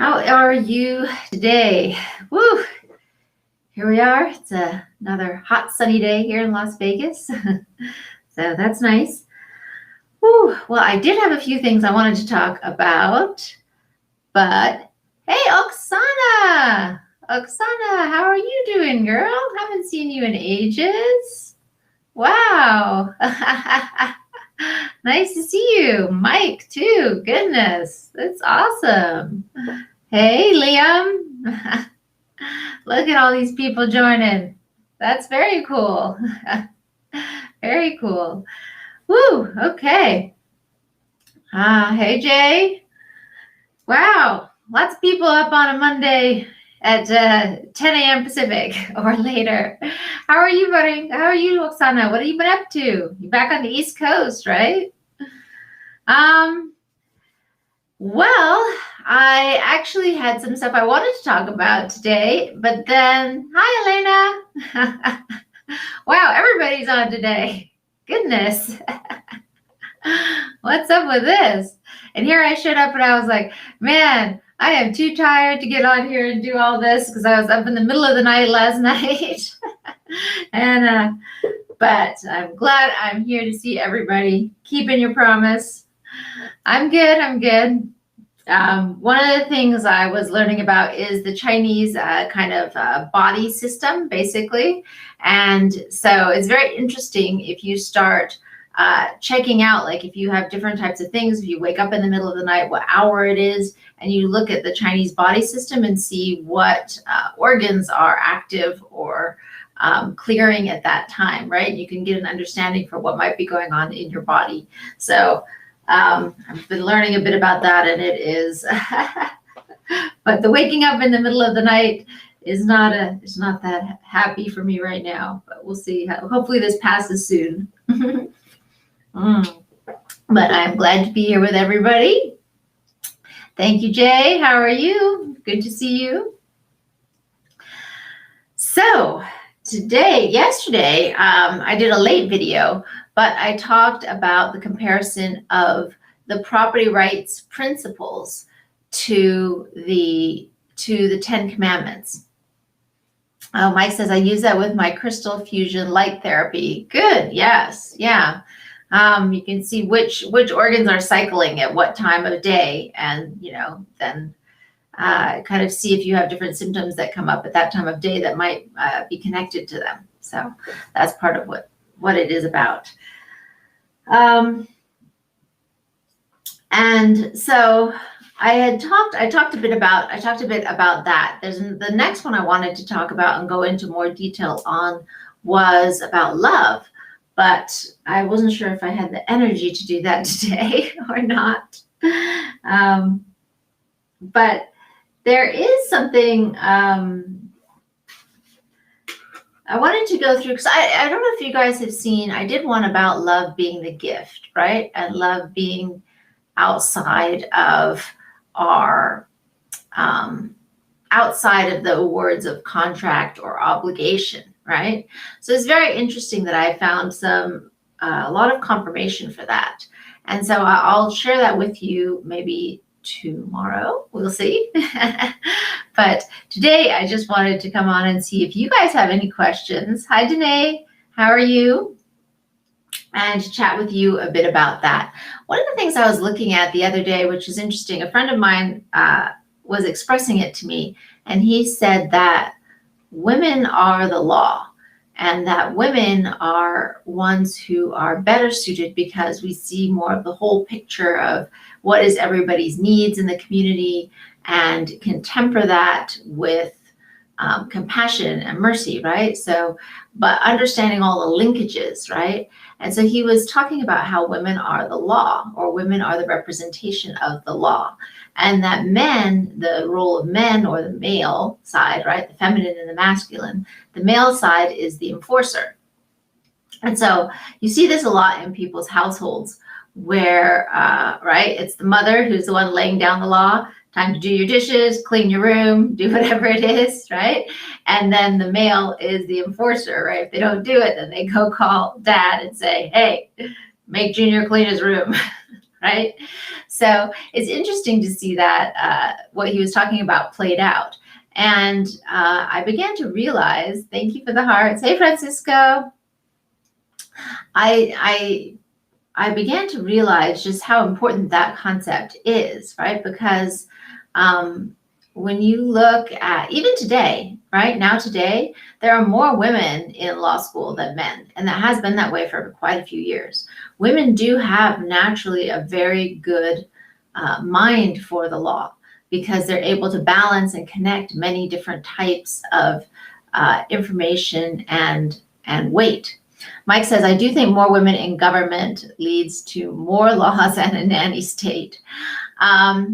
How are you today? Woo! Here we are. It's another hot sunny day here in Las Vegas. So that's nice. Woo! Well, I did have a few things I wanted to talk about, but hey, Oksana! Oksana, how are you doing, girl? Haven't seen you in ages. Wow. Nice to see you. Mike, too. Goodness, that's awesome. Hey, Liam. Look at all these people joining. That's very cool. Very cool. Woo, okay. Hey, Jay. Wow, lots of people up on a Monday at 10 a.m. Pacific or later. How are you, buddy? How are you, Oksana? What have you been up to? You're back on the East Coast, right? Well, I actually had some stuff I wanted to talk about today, but then, hi, Elena. Wow, everybody's on today. Goodness. What's up with this? And here I showed up and I was like, man, I am too tired to get on here and do all this because I was up in the middle of the night last night. But I'm glad I'm here to see everybody. Keeping your promise. I'm good. One of the things I was learning about is the Chinese kind of body system, basically. And so it's very interesting if you start checking out, like if you have different types of things, if you wake up in the middle of the night, what hour it is, and you look at the Chinese body system and see what organs are active or clearing at that time, right? You can get an understanding for what might be going on in your body. So I've been learning a bit about that, and it is, but the waking up in the middle of the night is not that happy for me right now, but we'll see. Hopefully this passes soon. But I'm glad to be here with everybody. Thank you, Jay. How are you? Good to see you. So yesterday, I did a late video, but I talked about the comparison of the property rights principles to the 10 Commandments. Mike says, I use that with my crystal fusion light therapy. Good. Yes. Yeah. You can see which organs are cycling at what time of day, and then kind of see if you have different symptoms that come up at that time of day that might be connected to them. So that's part of what it is about. And so I talked a bit about that. There's the next one I wanted to talk about and go into more detail on was about love, but I wasn't sure if I had the energy to do that today or not. But there is something I wanted to go through, because I don't know if you guys have seen, I did one about love being the gift, right? And love being outside of our, outside of the words of contract or obligation, right? So it's very interesting that I found a lot of confirmation for that. And so I'll share that with you maybe tomorrow, we'll see. But today I just wanted to come on and see if you guys have any questions. Hi, Danae, how are you? And to chat with you a bit about that. One of the things I was looking at the other day, which is interesting, a friend of mine was expressing it to me, and he said that women are the law, and that women are ones who are better suited because we see more of the whole picture of what is everybody's needs in the community and can temper that with compassion and mercy, right? So, but understanding all the linkages, right? And so he was talking about how women are the law, or women are the representation of the law, and that men, the role of men, or the male side, right? The feminine and the masculine, the male side is the enforcer. And so you see this a lot in people's households where, right, it's the mother who's the one laying down the law. Time to do your dishes, clean your room, do whatever it is, right? And then the male is the enforcer, right? If they don't do it, then they go call dad and say, hey, make Junior clean his room. right? So it's interesting to see that what he was talking about played out. And I began to realize, thank you for the hearts. Hey, Francisco. I began to realize just how important that concept is, right? Because when you look at even today, right now today, there are more women in law school than men, and that has been that way for quite a few years. Women do have naturally a very good mind for the law because they're able to balance and connect many different types of information and weight. Mike says, I do think more women in government leads to more laws and a nanny state. I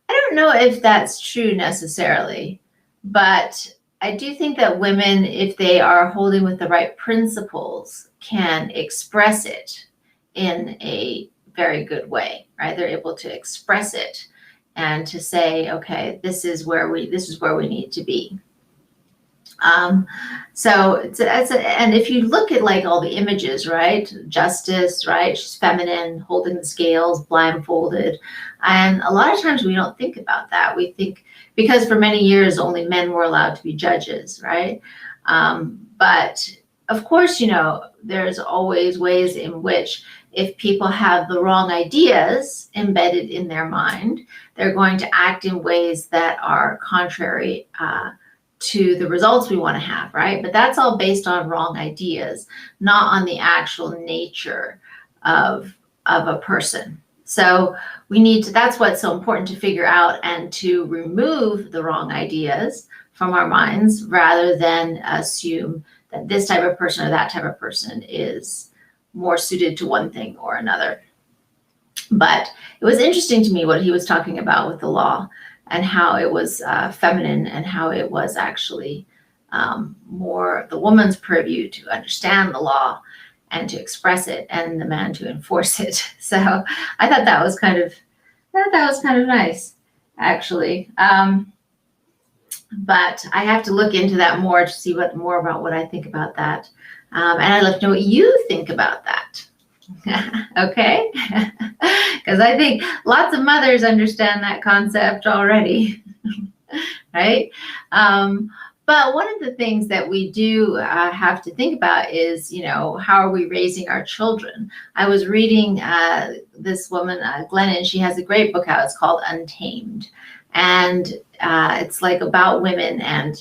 don't know if that's true necessarily, but I do think that women, if they are holding with the right principles, can express it in a very good way, right? They're able to express it and to say, okay, this is where we need to be. So and if you look at like all the images, right? Justice, right? She's feminine, holding the scales, blindfolded. And a lot of times we don't think about that. We think because for many years only men were allowed to be judges, right? But of course, there's always ways in which if people have the wrong ideas embedded in their mind, they're going to act in ways that are contrary to the results we want to have, right? But that's all based on wrong ideas, not on the actual nature of a person. So that's what's so important to figure out and to remove the wrong ideas from our minds rather than assume that this type of person or that type of person is more suited to one thing or another. But it was interesting to me what he was talking about with the law and how it was feminine and how it was actually more the woman's purview to understand the law and to express it and the man to enforce it. So I thought that was kind of nice, actually. But I have to look into that more to see more about what I think about that. And I'd love to know what you think about that. Okay? Because I think lots of mothers understand that concept already, right? But one of the things that we do have to think about is, how are we raising our children? I was reading this woman, Glennon. She has a great book out. It's called Untamed. And it's like about women. And,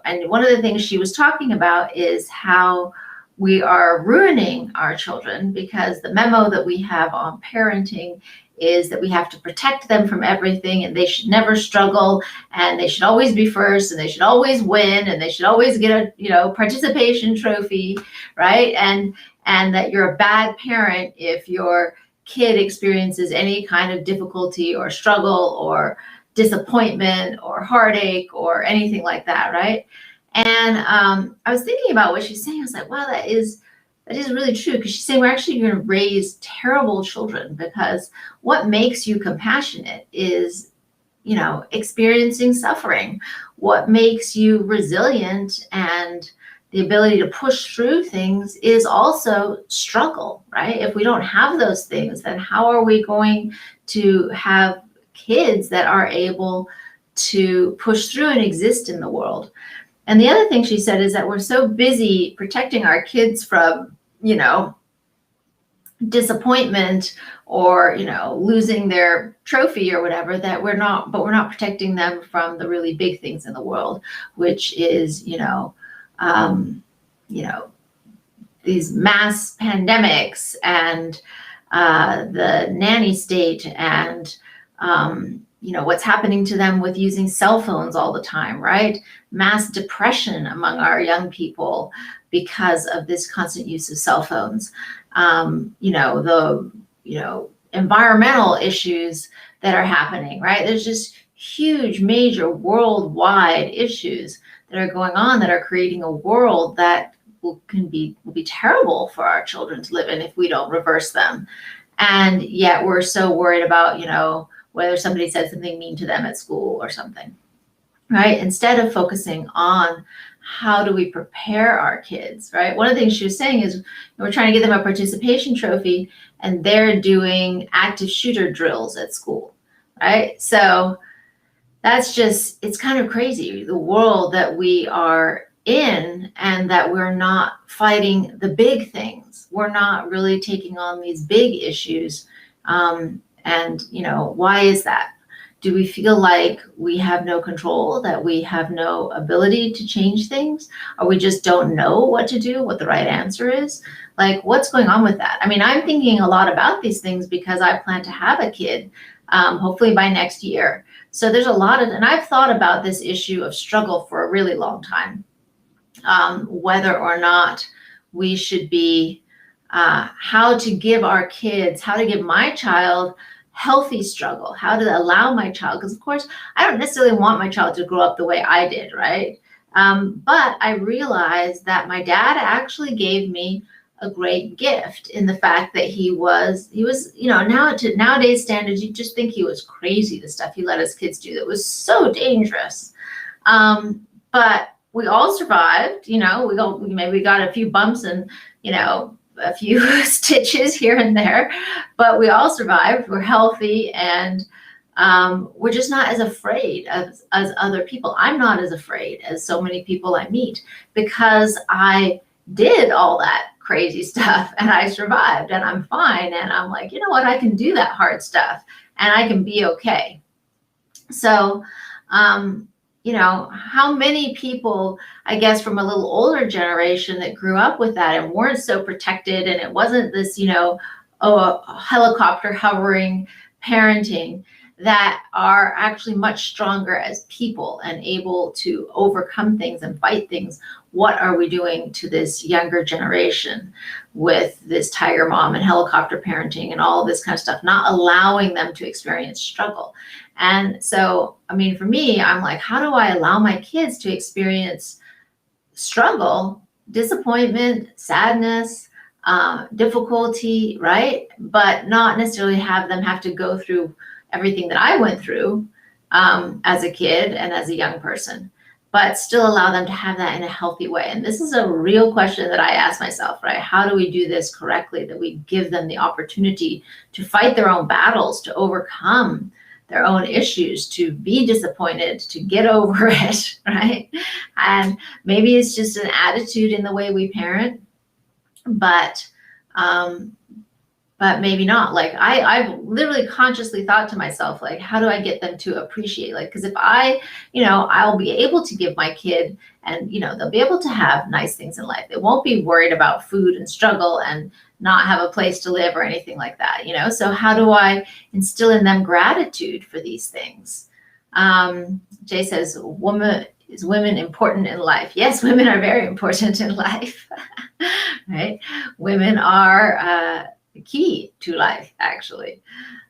and one of the things she was talking about is how we are ruining our children because the memo that we have on parenting is that we have to protect them from everything and they should never struggle and they should always be first and they should always win and they should always get a participation trophy, right? And that you're a bad parent if your kid experiences any kind of difficulty or struggle or disappointment or heartache or anything like that, right? And I was thinking about what she's saying. I was like, wow, that is really true. Because she's saying we're actually going to raise terrible children because what makes you compassionate is, experiencing suffering. What makes you resilient and the ability to push through things is also struggle, right? If we don't have those things, then how are we going to have kids that are able to push through and exist in the world? And the other thing she said is that we're so busy protecting our kids from, disappointment or, losing their trophy or whatever, that we're not protecting them from the really big things in the world, which is, these mass pandemics and the nanny state and, what's happening to them with using cell phones all the time, right? Mass depression among our young people because of this constant use of cell phones. The environmental issues that are happening, right? There's just huge, major worldwide issues that are going on that are creating a world that will be terrible for our children to live in if we don't reverse them. And yet we're so worried about, whether somebody said something mean to them at school or something, right? Instead of focusing on how do we prepare our kids, right? One of the things she was saying is we're trying to get them a participation trophy and they're doing active shooter drills at school, right? So that's just, it's kind of crazy, the world that we are in, and that we're not fighting the big things. We're not really taking on these big issues. And, why is that? Do we feel like we have no control, that we have no ability to change things, or we just don't know what to do, what the right answer is? Like, what's going on with that? I mean, I'm thinking a lot about these things because I plan to have a kid, hopefully by next year. So there's a lot of, and I've thought about this issue of struggle for a really long time, whether or not we should be, how to give our kids, how to give my child healthy struggle, how to allow my child, because of course I don't necessarily want my child to grow up the way I did, right? But I realized that my dad actually gave me a great gift in the fact that he was, now to nowadays standards, you just think he was crazy, the stuff he let his kids do that was so dangerous. But we all survived, maybe we got a few bumps and, a few stitches here and there, but we all survived. We're healthy, and we're just not as afraid as other people. I'm not as afraid as so many people I meet because I did all that crazy stuff and I survived and I'm fine. And I'm like, you know what? I can do that hard stuff and I can be okay. So, how many people, I guess, from a little older generation that grew up with that and weren't so protected, and it wasn't this, helicopter hovering parenting, that are actually much stronger as people and able to overcome things and fight things. What are we doing to this younger generation with this tiger mom and helicopter parenting and all this kind of stuff, not allowing them to experience struggle? And so, I mean, for me, I'm like, how do I allow my kids to experience struggle, disappointment, sadness, difficulty, right? But not necessarily have them have to go through everything that I went through as a kid and as a young person, but still allow them to have that in a healthy way. And this is a real question that I ask myself, right? How do we do this correctly, that we give them the opportunity to fight their own battles, to overcome their own issues, to be disappointed, to get over it, right? And maybe it's just an attitude in the way we parent, but maybe not. Like I've literally consciously thought to myself, like, how do I get them to appreciate? Like, because if I'll be able to give my kid, and they'll be able to have nice things in life. They won't be worried about food and struggle and not have a place to live or anything like that. So how do I instill in them gratitude for these things? Jay says, is women important in life? Yes, women are very important in life, right? Women are key to life, actually.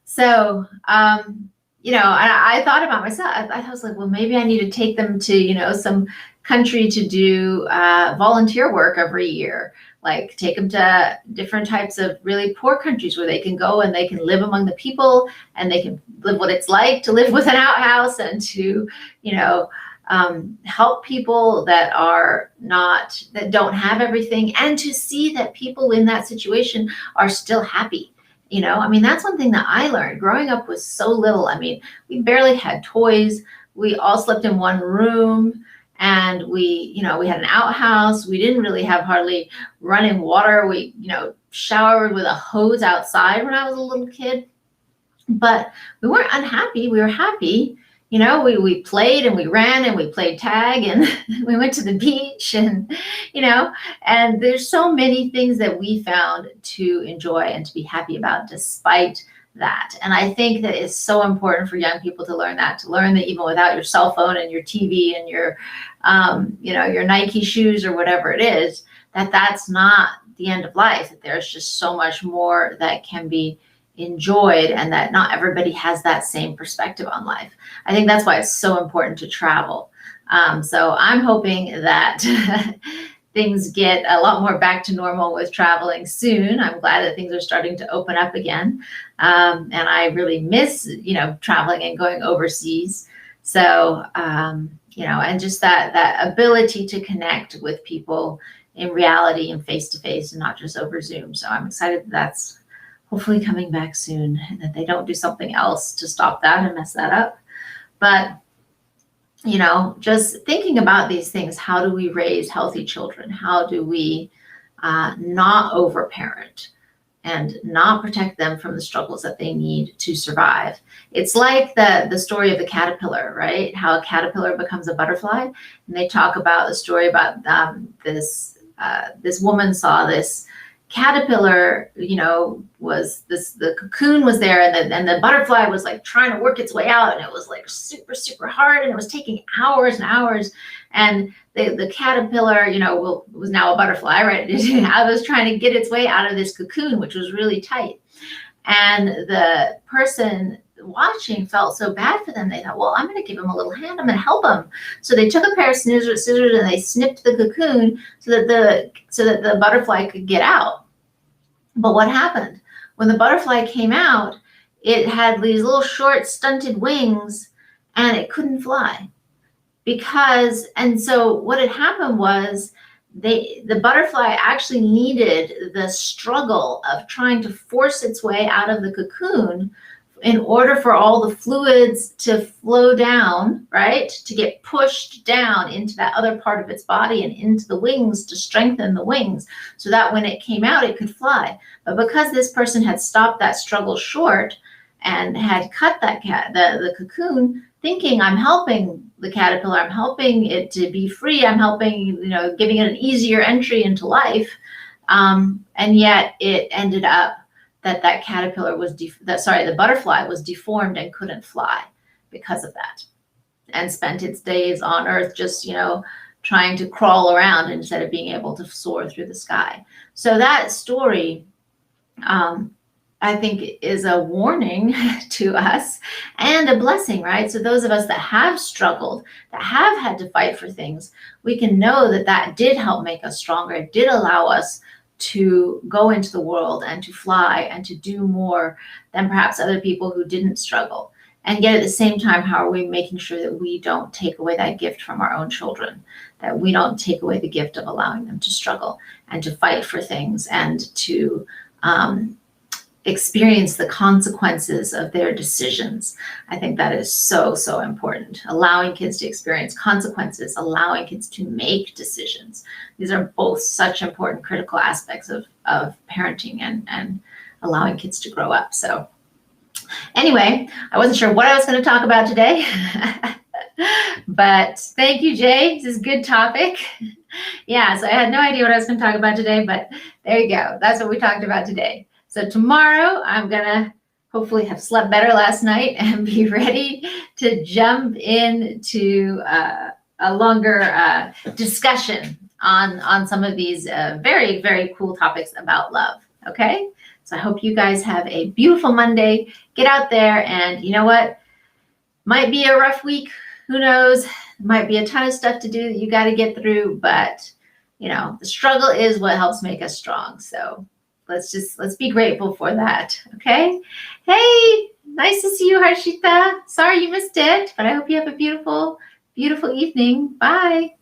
So, I thought about myself. I was like, well, maybe I need to take them to, some country to do volunteer work every year. Like take them to different types of really poor countries where they can go and they can live among the people and they can live what it's like to live with an outhouse, and to, help people that don't have everything, and to see that people in that situation are still happy. That's one thing that I learned. Growing up with so little. We barely had toys. We all slept in one room, and we had an outhouse. We didn't really have hardly running water. We, showered with a hose outside when I was a little kid, but we weren't unhappy. We were happy. We played and we ran and we played tag and we went to the beach, and, and there's so many things that we found to enjoy and to be happy about despite that. And I think that it's so important for young people to learn that even without your cell phone and your TV and your, your Nike shoes or whatever it is, that's not the end of life, that there's just so much more that can be enjoyed, and that not everybody has that same perspective on life. I think that's why it's so important to travel. So I'm hoping that things get a lot more back to normal with traveling soon. I'm glad that things are starting to open up again. And I really miss, traveling and going overseas. So, and just that ability to connect with people in reality and face to face and not just over Zoom. So I'm excited that that's hopefully coming back soon and that they don't do something else to stop that and mess that up. But, just thinking about these things, how do we raise healthy children? How do we not overparent and not protect them from the struggles that they need to survive? It's like the story of the caterpillar, right? How a caterpillar becomes a butterfly. And they talk about the story about this woman saw this caterpillar, the cocoon was there, and the butterfly was like trying to work its way out, and it was like super, super hard, and it was taking hours and hours. And the caterpillar, was now a butterfly, right? I was trying to get its way out of this cocoon, which was really tight. And the person watching felt so bad for them. They thought, well, I'm going to give him a little hand. I'm going to help him. So they took a pair of scissors and they snipped the cocoon so that the butterfly could get out. But what happened? When the butterfly came out, it had these little short stunted wings and it couldn't fly. And so what had happened was the butterfly actually needed the struggle of trying to force its way out of the cocoon in order for all the fluids to flow down, right? To get pushed down into that other part of its body and into the wings to strengthen the wings so that when it came out, it could fly. But because this person had stopped that struggle short and had cut the cocoon, thinking I'm helping the caterpillar, I'm helping it to be free, I'm helping, giving it an easier entry into life. And yet it ended up that the butterfly was deformed and couldn't fly because of that, and spent its days on Earth just, trying to crawl around instead of being able to soar through the sky. So that story, I think, is a warning to us and a blessing, right? So those of us that have struggled, that have had to fight for things, we can know that did help make us stronger. It did allow us to go into the world and to fly and to do more than perhaps other people who didn't struggle. And yet at the same time, how are we making sure that we don't take away that gift from our own children, that we don't take away the gift of allowing them to struggle and to fight for things and to experience the consequences of their decisions? I think that is so, so important. Allowing kids to experience consequences, allowing kids to make decisions. These are both such important, critical aspects of parenting and allowing kids to grow up. So anyway, I wasn't sure what I was going to talk about today, but thank you, Jay. This is a good topic. Yeah, so I had no idea what I was going to talk about today, but there you go. That's what we talked about today. So tomorrow, I'm going to hopefully have slept better last night and be ready to jump into a longer discussion on some of these very, very cool topics about love. Okay? So I hope you guys have a beautiful Monday. Get out there, and you know what? Might be a rough week. Who knows? Might be a ton of stuff to do that you got to get through, but the struggle is what helps make us strong. So let's be grateful for that. Okay. Hey, nice to see you, Harshita. Sorry you missed it, but I hope you have a beautiful, beautiful evening. Bye.